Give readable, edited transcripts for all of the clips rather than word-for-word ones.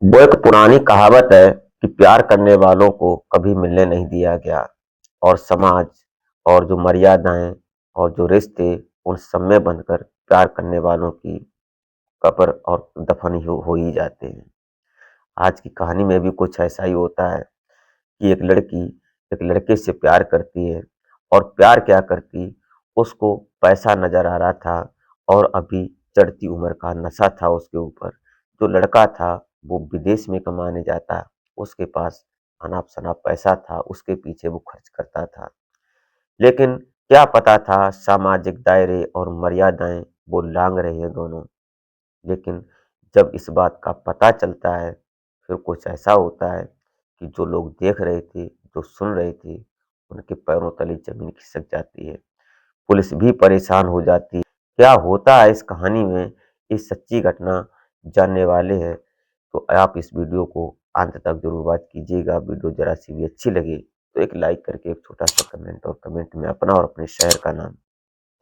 वो एक पुरानी कहावत है कि प्यार करने वालों को कभी मिलने नहीं दिया गया और समाज और जो मर्यादाएं और जो रिश्ते उन सब में बंधकर प्यार करने वालों की कब्र और दफन हो ही जाते हैं। आज की कहानी में भी कुछ ऐसा ही होता है कि एक लड़की एक लड़के से प्यार करती है और प्यार क्या करती, उसको पैसा नजर आ रहा था और अभी चढ़ती उम्र का नशा था उसके ऊपर। जो लड़का था वो विदेश में कमाने जाता, उसके पास अनाप शनाप पैसा था, उसके पीछे वो खर्च करता था। लेकिन क्या पता था सामाजिक दायरे और मर्यादाएं वो लांग रहे हैं दोनों। लेकिन जब इस बात का पता चलता है, फिर कुछ ऐसा होता है कि जो लोग देख रहे थे, जो सुन रहे थे, उनके पैरों तले ज़मीन खिसक जाती है। पुलिस भी परेशान हो जाती है। क्या होता है इस कहानी में, ये सच्ची घटना जानने वाले हैं, तो आप इस वीडियो को अंत तक ज़रूर वॉच कीजिएगा। वीडियो ज़रा-सी भी अच्छी लगे, तो एक लाइक करके एक छोटा-सा कमेंट और कमेंट में अपना और अपने शहर का नाम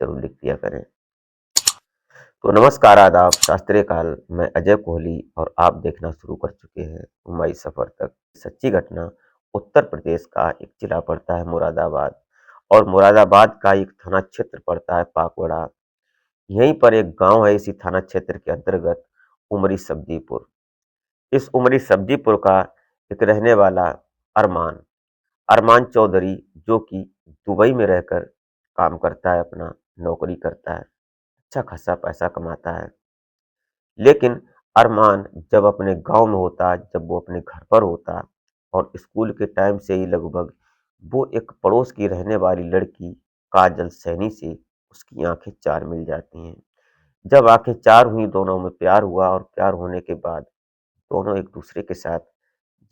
ज़रूर लिख दिया करें। तो नमस्कार, आदाब, शास्त्रीय काल। मैं अजय कोहली और आप देखना शुरू कर चुके हैं उमाई सफर तक। सच्ची घटना उत्तर प्रदेश का एक जिला पड़ता है मुरादाबाद, और मुरादाबाद का एक थाना क्षेत्र पड़ता है पाकवड़ा। यहीं पर एक गांव है इसी थाना क्षेत्र के अंतर्गत, उमरी सब्जीपुर। इस उमरी सब्जीपुर का एक रहने वाला अरमान अरमान चौधरी, जो कि दुबई में रहकर काम करता है, अपना नौकरी करता है, अच्छा खासा पैसा कमाता है। लेकिन अरमान जब अपने गांव में होता, जब वो अपने घर पर होता, और स्कूल के टाइम से ही लगभग वो एक पड़ोस की रहने वाली लड़की काजल सैनी से उसकी आंखें चार मिल जाती हैं। जब आंखें चार हुई, दोनों में प्यार हुआ और प्यार होने के बाद दोनों एक दूसरे के साथ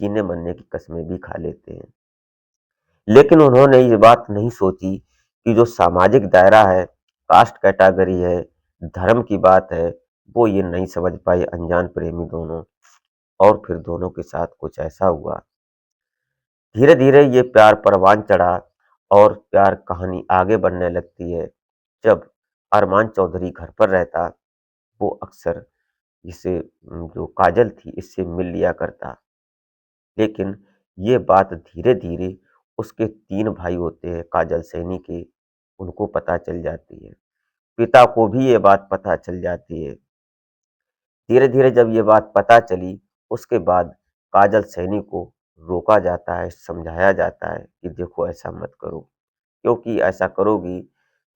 जीने मरने की कस्में भी खा लेते हैं। लेकिन उन्होंने ये बात नहीं सोची कि जो सामाजिक दायरा है, कास्ट कैटेगरी है, धर्म की बात है, वो ये नहीं समझ पाए अनजान प्रेमी दोनों। और फिर दोनों के साथ कुछ ऐसा हुआ, धीरे धीरे ये प्यार परवान चढ़ा और प्यार कहानी आगे बढ़ने लगती है। जब अरमान चौधरी घर पर रहता, वो अक्सर इसे जो काजल थी इससे मिल लिया करता। लेकिन ये बात धीरे धीरे उसके तीन भाई होते हैं काजल सैनी के, उनको पता चल जाती है। पिता को भी ये बात पता चल जाती है। धीरे धीरे जब ये बात पता चली, उसके बाद काजल सैनी को रोका जाता है, समझाया जाता है कि देखो ऐसा मत करो, क्योंकि ऐसा करोगी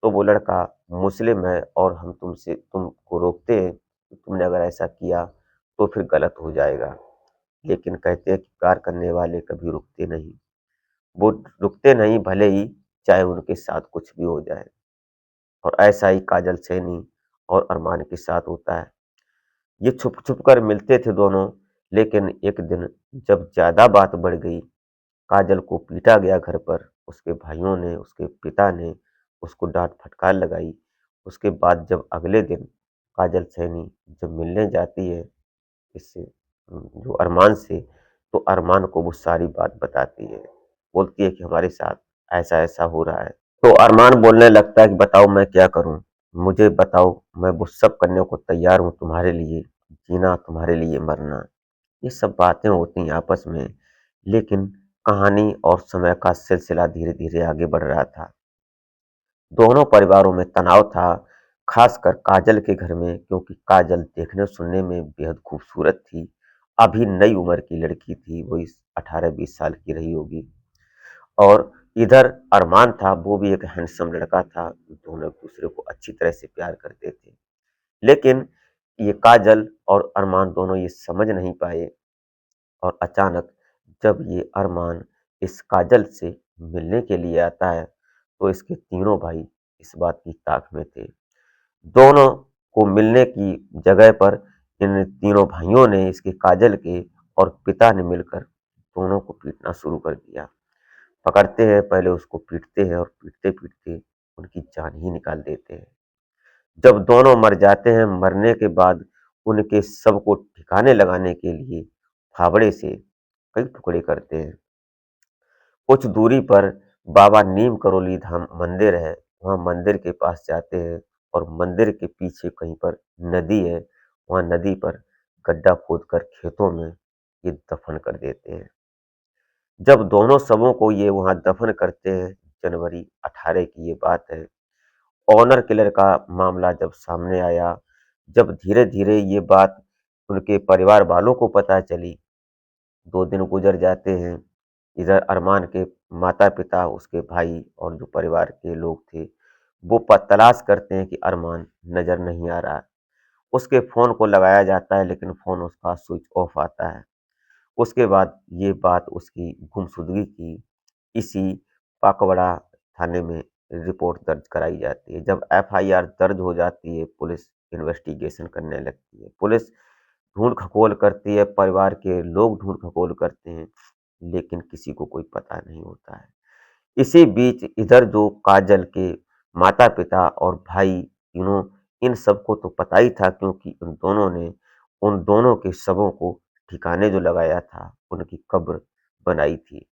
तो वो लड़का मुस्लिम है और हम तुमको रोकते हैं कि तुमने अगर ऐसा किया तो फिर गलत हो जाएगा। लेकिन कहते हैं कि प्यार करने वाले कभी रुकते नहीं। वो रुकते नहीं, भले ही चाहे उनके साथ कुछ भी हो जाए। और ऐसा ही काजल सैनी और अरमान के साथ होता है। ये छुप छुप कर मिलते थे दोनों। लेकिन एक दिन जब ज्यादा बात बढ़ गई, काजल को पीटा गया घर पर, उसके भाइयों ने, उसके पिता ने उसको डांट फटकार लगाई। उसके बाद जब अगले दिन काजल सैनी जब मिलने जाती है इससे, जो अरमान से, तो अरमान को वो सारी बात बताती है। बोलती है कि हमारे साथ ऐसा ऐसा हो रहा है। तो अरमान बोलने लगता है कि बताओ मैं क्या करूं, मुझे बताओ, मैं वो सब करने को तैयार हूं तुम्हारे लिए, जीना तुम्हारे लिए, मरना। ये सब बातें होती हैं आपस में। लेकिन कहानी और समय का सिलसिला धीरे धीरे आगे बढ़ रहा था। दोनों परिवारों में तनाव था, खासकर काजल के घर में, क्योंकि काजल देखने सुनने में बेहद खूबसूरत थी। अभी नई उम्र की लड़की थी, वो इस 18-20 साल की रही होगी। और इधर अरमान था, वो भी एक हैंडसम लड़का था। दोनों एक दूसरे को अच्छी तरह से प्यार करते थे। लेकिन ये काजल और अरमान दोनों ये समझ नहीं पाए। और अचानक जब ये अरमान इस काजल से मिलने के लिए आता है, तो इसके तीनों भाई इस बात की ताक में थे। दोनों को मिलने की जगह पर इन तीनों भाइयों ने, इसके काजल के और पिता ने मिलकर दोनों को पीटना शुरू कर दिया। पकड़ते हैं, पहले उसको पीटते हैं और पीटते पीटते उनकी जान ही निकाल देते हैं। जब दोनों मर जाते हैं, मरने के बाद उनके शव को ठिकाने लगाने के लिए फावड़े से कई टुकड़े करते हैं। कुछ दूरी पर बाबा नीम करोली धाम मंदिर है, वहाँ मंदिर के पास जाते हैं और मंदिर के पीछे कहीं पर नदी है, वहाँ नदी पर गड्ढा खोदकर खेतों में ये दफन कर देते हैं। जब दोनों शवों को ये वहाँ दफन करते हैं, जनवरी 18 की ये बात है। ऑनर किलर का मामला जब सामने आया, जब धीरे-धीरे ये बात उनके परिवार वालों को पता चली, 2 दिन गुज़र जाते हैं। इधर अरमान के माता-पिता, उसके भाई और जो परिवार के लोग थे, वो तलाश करते हैं कि अरमान नज़र नहीं आ रहा। उसके फ़ोन को लगाया जाता है लेकिन फ़ोन उसका स्विच ऑफ आता है। उसके बाद ये बात उसकी गुमशुदगी की इसी पाकवड़ा थाने में रिपोर्ट दर्ज कराई जाती है। जब एफआईआर दर्ज हो जाती है, पुलिस इन्वेस्टिगेशन करने लगती है। पुलिस ढूँढ-खटोल करती है, परिवार के लोग ढूँढ-खटोल करते हैं, लेकिन किसी को कोई पता नहीं होता है। इसी बीच इधर जो काजल के माता-पिता और भाई, तीनों, इन सबको तो पता ही था क्योंकि उन दोनों के शवों को ठिकाने जो लगाया था, उनकी कब्र बनाई थी।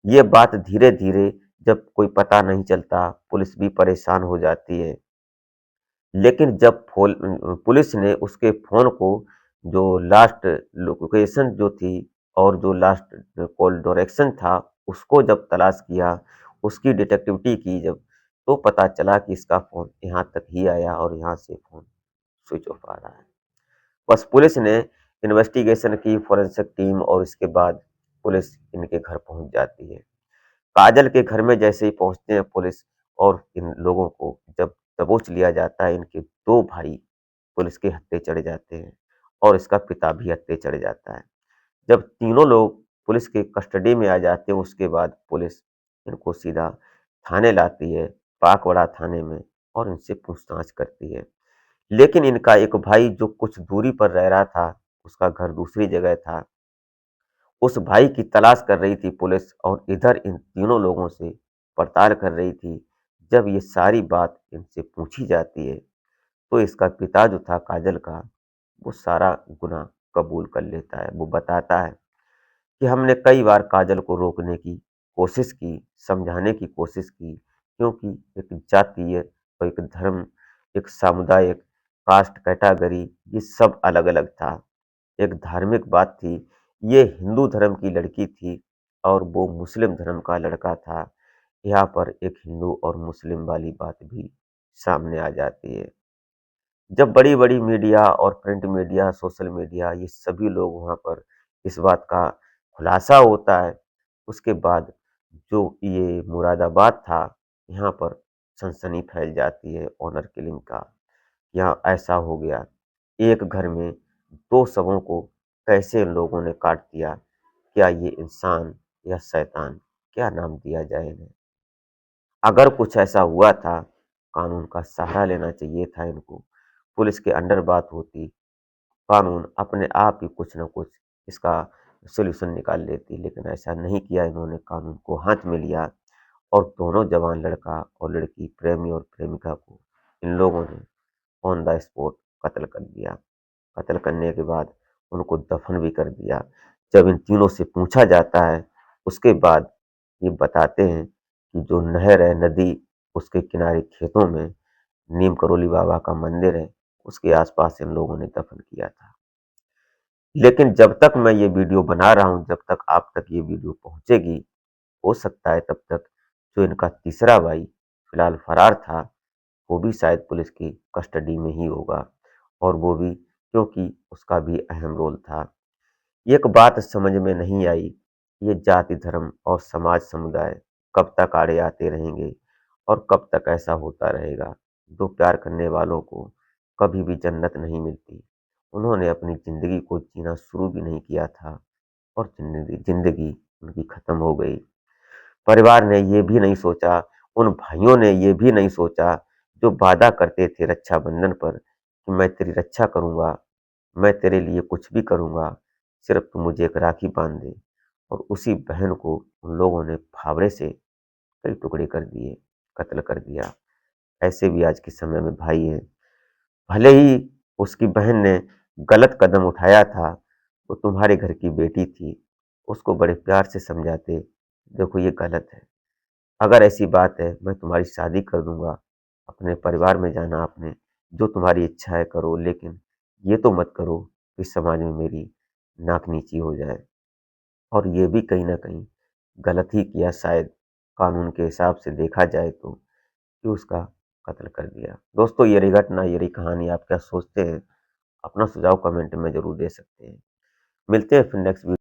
ये बात धीरे-धीरे जब कोई पता नहीं चलता, पुलिस भी परेशान हो जाती है। लेकिन जब पुलिस ने उसके फ़ोन को जो लास्ट लोकेशन जो थी और जो लास्ट कॉल डायरेक्शन था, उसको जब तलाश किया, उसकी डिटेक्टिविटी की जब, तो पता चला कि इसका फ़ोन यहाँ तक ही आया और यहाँ से फ़ोन स्विच ऑफ आ रहा है। बस पुलिस ने इन्वेस्टिगेशन की, फोरेंसिक टीम, और इसके बाद पुलिस इनके घर पहुँच जाती है। काजल के घर में जैसे ही पहुँचते हैं पुलिस और इन लोगों को जब दबोच लिया जाता है, इनके 2 भाई पुलिस के हत्थे चढ़ जाते हैं और इसका पिता भी हत्थे चढ़ जाता है। जब तीनों लोग पुलिस के कस्टडी में आ जाते हैं, उसके बाद पुलिस इनको सीधा थाने लाती है, पाकवड़ा थाने में, और इनसे पूछताछ करती है। लेकिन इनका एक भाई जो कुछ दूरी पर रह रहा था, उसका घर दूसरी जगह था, उस भाई की तलाश कर रही थी पुलिस और इधर इन तीनों लोगों से पड़ताल कर रही थी। जब ये सारी बात इनसे पूछी जाती है, तो इसका पिता जो था काजल का, वो सारा गुनाह कबूल कर लेता है। वो बताता है कि हमने कई बार काजल को रोकने की कोशिश की, समझाने की कोशिश की, क्योंकि एक जातीय और एक धर्म, एक सामुदायिक, कास्ट कैटेगरी, ये सब अलग-अलग था। एक धार्मिक बात थी, ये हिंदू धर्म की लड़की थी और वो मुस्लिम धर्म का लड़का था। यहाँ पर एक हिंदू और मुस्लिम वाली बात भी सामने आ जाती है। जब बड़ी-बड़ी मीडिया और प्रिंट मीडिया, सोशल मीडिया, ये सभी लोग वहाँ पर इस बात का खुलासा होता है, उसके बाद जो ये मुरादाबाद था, यहाँ पर सनसनी फैल जाती है ऑनर किलिंग का। यहाँ ऐसा हो गया, एक घर में 2 शवों को कैसे इन लोगों ने काट दिया? क्या ये इंसान या शैतान? क्या नाम दिया जाए इन्हें? अगर कुछ ऐसा हुआ था, कानून का सहारा लेना चाहिए था इनको। पुलिस के अंडर बात होती, कानून अपने आप ही कुछ न कुछ इसका सॉल्यूशन निकाल लेती, लेकिन ऐसा नहीं किया इन्होंने, कानून को हाथ में लिया और दोनों जवान लड़का और लड़की, प्रेमी और प्रेमिका को इन लोगों ने ऑन द स्पॉट कत्ल कर दिया। कत्ल करने के बाद उनको दफन भी कर दिया। जब इन तीनों से पूछा जाता है, उसके बाद ये बताते हैं कि जो नहर है, नदी, उसके किनारे खेतों में नीम करोली बाबा का मंदिर है, उसके आस-पास इन लोगों ने दफन किया था। लेकिन जब तक मैं ये वीडियो बना रहा हूँ, जब तक आप तक ये वीडियो पहुँचेगी, हो सकता है तब तक जो इनका तीसरा भाई फिलहाल फरार था, वो भी शायद पुलिस की कस्टडी में ही होगा, और वो भी क्योंकि उसका भी अहम रोल था। एक बात समझ में नहीं आई, ये जाति, धर्म और समाज समुदाय कब तक आड़े आते रहेंगे और कब तक ऐसा होता रहेगा। 2 प्यार करने वालों को कभी भी जन्नत नहीं मिलती। उन्होंने अपनी ज़िंदगी को जीना शुरू भी नहीं किया था और ज़िंदगी ज़िंदगी उनकी ख़त्म हो गई। परिवार ने ये भी नहीं सोचा, उन भाइयों ने ये भी नहीं सोचा, जो वादा करते थे रक्षाबंधन पर कि मैं तेरी रक्षा करूँगा, मैं तेरे लिए कुछ भी करूँगा, सिर्फ़ तू मुझे एक राखी बाँध दे। और उसी बहन को उन लोगों ने फावड़े से कई टुकड़े कर दिए, कत्ल कर दिया। ऐसे भी आज के समय में भाई हैं। भले ही उसकी बहन ने गलत कदम उठाया था, वो तुम्हारे घर की बेटी थी, उसको बड़े प्यार से समझाते, देखो ये गलत है। अगर ऐसी बात है, मैं तुम्हारी शादी कर दूँगा, अपने परिवार में जाना आपने, जो तुम्हारी इच्छा है करो, लेकिन ये तो मत करो कि समाज में मेरी नाक नीची हो जाए। और ये भी कहीं न कहीं गलत ही किया शायद, कानून के हिसाब से देखा जाए तो, कि उसका कत्ल कर दिया। दोस्तों ये रही घटना, ये रही कहानी। आप क्या सोचते हैं? अपना सुझाव कमेंट में ज़रूर दे सकते हैं। मिलते हैं फिर नेक्स्ट वीडियो